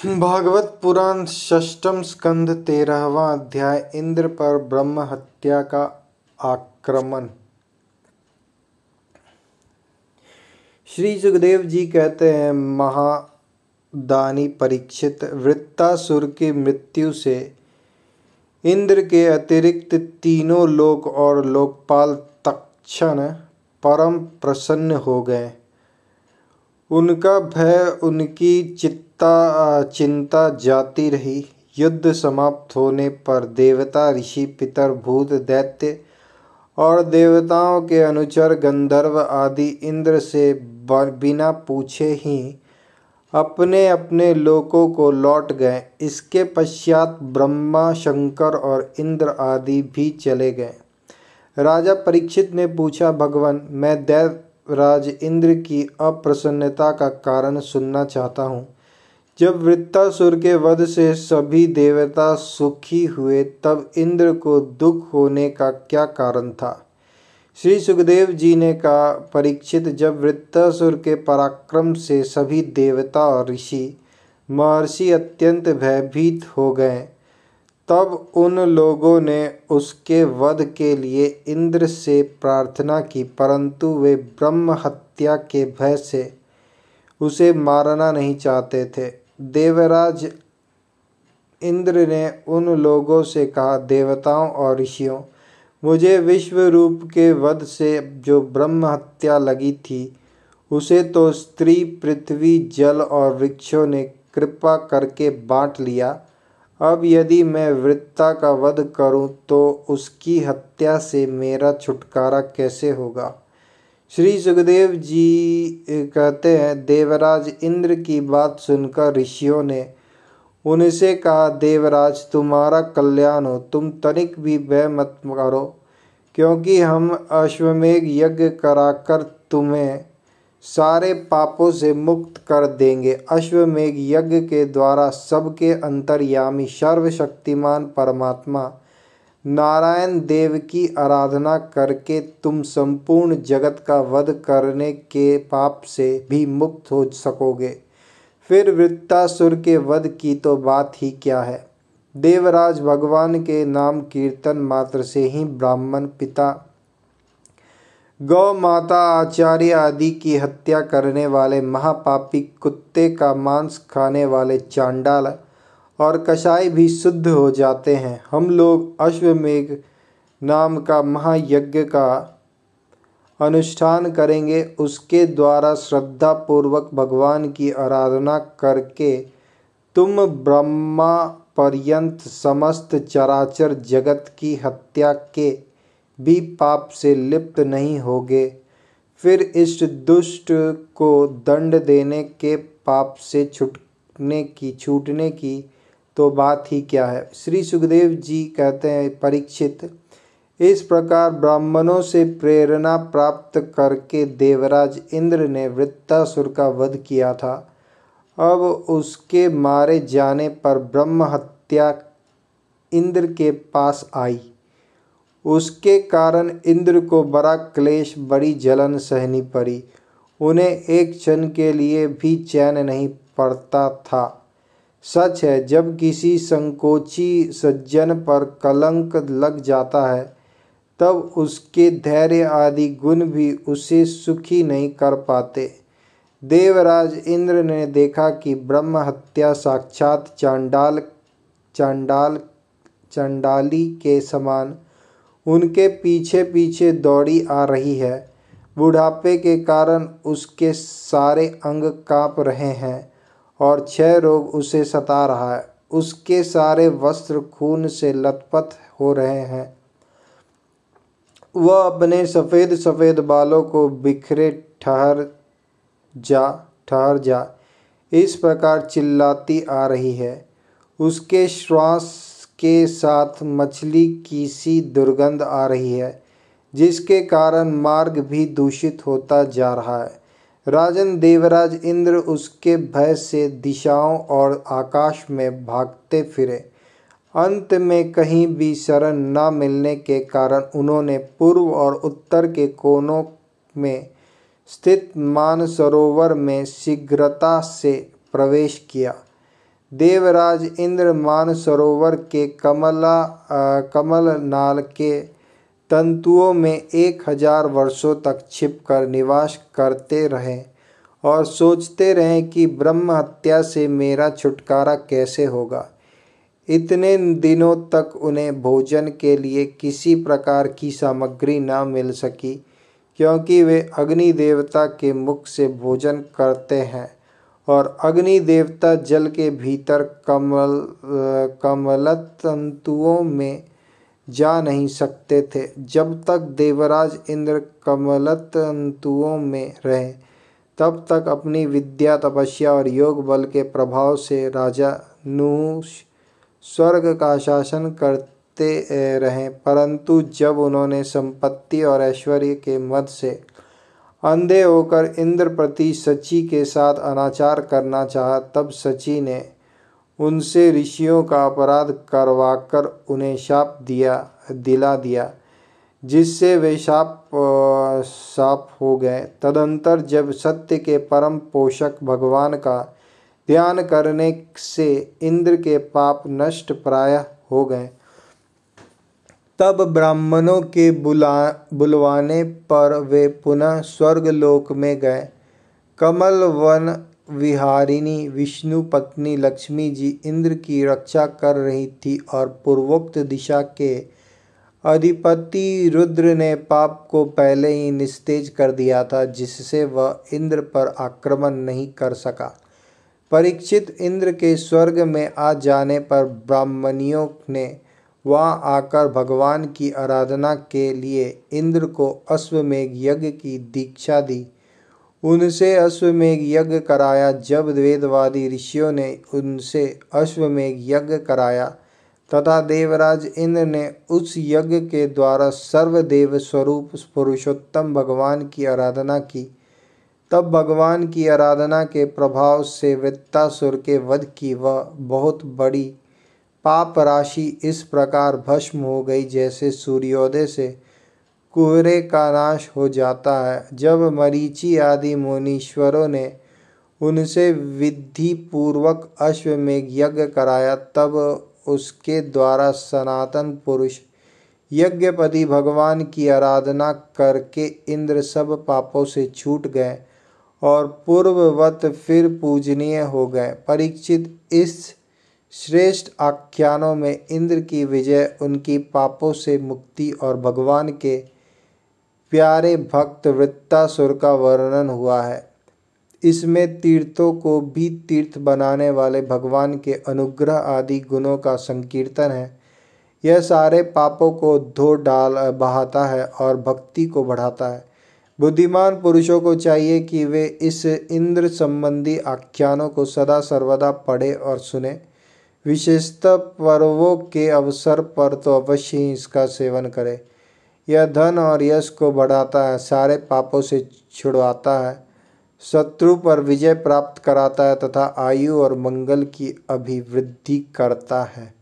भागवत पुराण षष्ठम स्कंध 13वां अध्याय। इंद्र पर ब्रह्म हत्या का आक्रमण। श्री सुखदेव जी कहते हैं, महादानी परीक्षित, वृत्तासुर की मृत्यु से इंद्र के अतिरिक्त तीनों लोक और लोकपाल तत्क्षण परम प्रसन्न हो गए। उनका भय, उनकी चिंता जाती रही। युद्ध समाप्त होने पर देवता, ऋषि, पितर, भूत, दैत्य और देवताओं के अनुचर गंधर्व आदि इंद्र से बिना पूछे ही अपने अपने लोकों को लौट गए। इसके पश्चात ब्रह्मा, शंकर और इंद्र आदि भी चले गए। राजा परीक्षित ने पूछा, भगवान, मैं दैत्यराज इंद्र की अप्रसन्नता का कारण सुनना चाहता हूँ। जब वृत्तासुर के वध से सभी देवता सुखी हुए, तब इंद्र को दुख होने का क्या कारण था? श्री सुखदेव जी ने कहा, परीक्षित, जब वृत्तासुर के पराक्रम से सभी देवता और ऋषि महर्षि अत्यंत भयभीत हो गए, तब उन लोगों ने उसके वध के लिए इंद्र से प्रार्थना की, परंतु वे ब्रह्म हत्या के भय से उसे मारना नहीं चाहते थे। देवराज इंद्र ने उन लोगों से कहा, देवताओं और ऋषियों, मुझे विश्व रूप के वध से जो ब्रह्म हत्या लगी थी, उसे तो स्त्री, पृथ्वी, जल और वृक्षों ने कृपा करके बांट लिया। अब यदि मैं वृत्ता का वध करूं तो उसकी हत्या से मेरा छुटकारा कैसे होगा? श्री सुखदेव जी कहते हैं, देवराज इंद्र की बात सुनकर ऋषियों ने उनसे कहा, देवराज, तुम्हारा कल्याण हो, तुम तनिक भी भय मत करो, क्योंकि हम अश्वमेघ यज्ञ कराकर तुम्हें सारे पापों से मुक्त कर देंगे। अश्वमेघ यज्ञ के द्वारा सबके अंतर्यामी सर्वशक्तिमान परमात्मा नारायण देव की आराधना करके तुम संपूर्ण जगत का वध करने के पाप से भी मुक्त हो सकोगे। फिर वृत्तासुर के वध की तो बात ही क्या है। देवराज, भगवान के नाम कीर्तन मात्र से ही ब्राह्मण, पिता, गौ माता, आचार्य आदि की हत्या करने वाले महापापी, कुत्ते का मांस खाने वाले चांडाल और कसाई भी शुद्ध हो जाते हैं। हम लोग अश्वमेघ नाम का महायज्ञ का अनुष्ठान करेंगे। उसके द्वारा श्रद्धा पूर्वक भगवान की आराधना करके तुम ब्रह्मा पर्यंत समस्त चराचर जगत की हत्या के भी पाप से लिप्त नहीं होगे। फिर इस दुष्ट को दंड देने के पाप से छूटने की तो बात ही क्या है। श्री सुखदेव जी कहते हैं, परीक्षित, इस प्रकार ब्राह्मणों से प्रेरणा प्राप्त करके देवराज इंद्र ने वृत्तासुर का वध किया था। अब उसके मारे जाने पर ब्रह्म हत्या इंद्र के पास आई। उसके कारण इंद्र को बड़ा क्लेश, बड़ी जलन सहनी पड़ी। उन्हें एक क्षण के लिए भी चैन नहीं पड़ता था। सच है, जब किसी संकोची सज्जन पर कलंक लग जाता है, तब उसके धैर्य आदि गुण भी उसे सुखी नहीं कर पाते। देवराज इंद्र ने देखा कि ब्रह्म हत्या साक्षात चांडाली के समान उनके पीछे पीछे दौड़ी आ रही है। बुढ़ापे के कारण उसके सारे अंग कांप रहे हैं और क्षय रोग उसे सता रहा है। उसके सारे वस्त्र खून से लथपथ हो रहे हैं। वह अपने सफ़ेद सफ़ेद बालों को बिखरे ठहर जा इस प्रकार चिल्लाती आ रही है। उसके श्वास के साथ मछली की सी दुर्गंध आ रही है, जिसके कारण मार्ग भी दूषित होता जा रहा है। राजन, देवराज इंद्र उसके भय से दिशाओं और आकाश में भागते फिरे। अंत में कहीं भी शरण न मिलने के कारण उन्होंने पूर्व और उत्तर के कोनों में स्थित मानसरोवर में शीघ्रता से प्रवेश किया। देवराज इंद्र मानसरोवर के कमल नाल के तंतुओं में 1000 वर्षों तक छिपकर निवास करते रहे और सोचते रहे कि ब्रह्म हत्या से मेरा छुटकारा कैसे होगा। इतने दिनों तक उन्हें भोजन के लिए किसी प्रकार की सामग्री न मिल सकी, क्योंकि वे अग्नि देवता के मुख से भोजन करते हैं और अग्नि देवता जल के भीतर कमल तंतुओं में जा नहीं सकते थे। जब तक देवराज इंद्र कमल तंतुओं में रहे तब तक अपनी विद्या, तपस्या और योग बल के प्रभाव से राजा नूह स्वर्ग का शासन करते रहे, परंतु जब उन्होंने संपत्ति और ऐश्वर्य के मद से अंधे होकर इंद्र प्रति शची के साथ अनाचार करना चाहा, तब शची ने उनसे ऋषियों का अपराध करवाकर उन्हें शाप दिला दिया, जिससे वे शाप हो गए। तदंतर जब सत्य के परम पोषक भगवान का ध्यान करने से इंद्र के पाप नष्ट प्रायः हो गए, तब ब्राह्मणों के बुलवाने पर वे पुनः स्वर्गलोक में गए। कमल वन विहारिणी विष्णु पत्नी लक्ष्मी जी इंद्र की रक्षा कर रही थी और पूर्वोक्त दिशा के अधिपति रुद्र ने पाप को पहले ही निस्तेज कर दिया था, जिससे वह इंद्र पर आक्रमण नहीं कर सका। परीक्षित, इंद्र के स्वर्ग में आ जाने पर ब्राह्मणियों ने वहां आकर भगवान की आराधना के लिए इंद्र को अश्वमेघ यज्ञ की दीक्षा दी। उनसे अश्वमेघ यज्ञ कराया। जब वेदवादी ऋषियों ने उनसे अश्वमेघ यज्ञ कराया तथा देवराज इंद्र ने उस यज्ञ के द्वारा सर्वदेव स्वरूप पुरुषोत्तम भगवान की आराधना की, तब भगवान की आराधना के प्रभाव से वृत्तासुर के वध की वह बहुत बड़ी पाप राशि इस प्रकार भस्म हो गई, जैसे सूर्योदय से कुहरे का नाश हो जाता है। जब मरीचि आदि मुनीश्वरों ने उनसे विधि पूर्वक अश्वमेघ यज्ञ कराया, तब उसके द्वारा सनातन पुरुष यज्ञपति भगवान की आराधना करके इंद्र सब पापों से छूट गए और पूर्ववत फिर पूजनीय हो गए। परीक्षित, इस श्रेष्ठ आख्यानों में इंद्र की विजय, उनकी पापों से मुक्ति और भगवान के प्यारे भक्त वृत्तासुर का वर्णन हुआ है। इसमें तीर्थों को भी तीर्थ बनाने वाले भगवान के अनुग्रह आदि गुणों का संकीर्तन है। यह सारे पापों को धो बहाता है और भक्ति को बढ़ाता है। बुद्धिमान पुरुषों को चाहिए कि वे इस इंद्र संबंधी आख्यानों को सदा सर्वदा पढ़े और सुने। विशेषतः पर्वों के अवसर पर तो अवश्य ही इसका सेवन करें। यह धन और यश को बढ़ाता है, सारे पापों से छुड़वाता है, शत्रु पर विजय प्राप्त कराता है तथा आयु और मंगल की अभिवृद्धि करता है।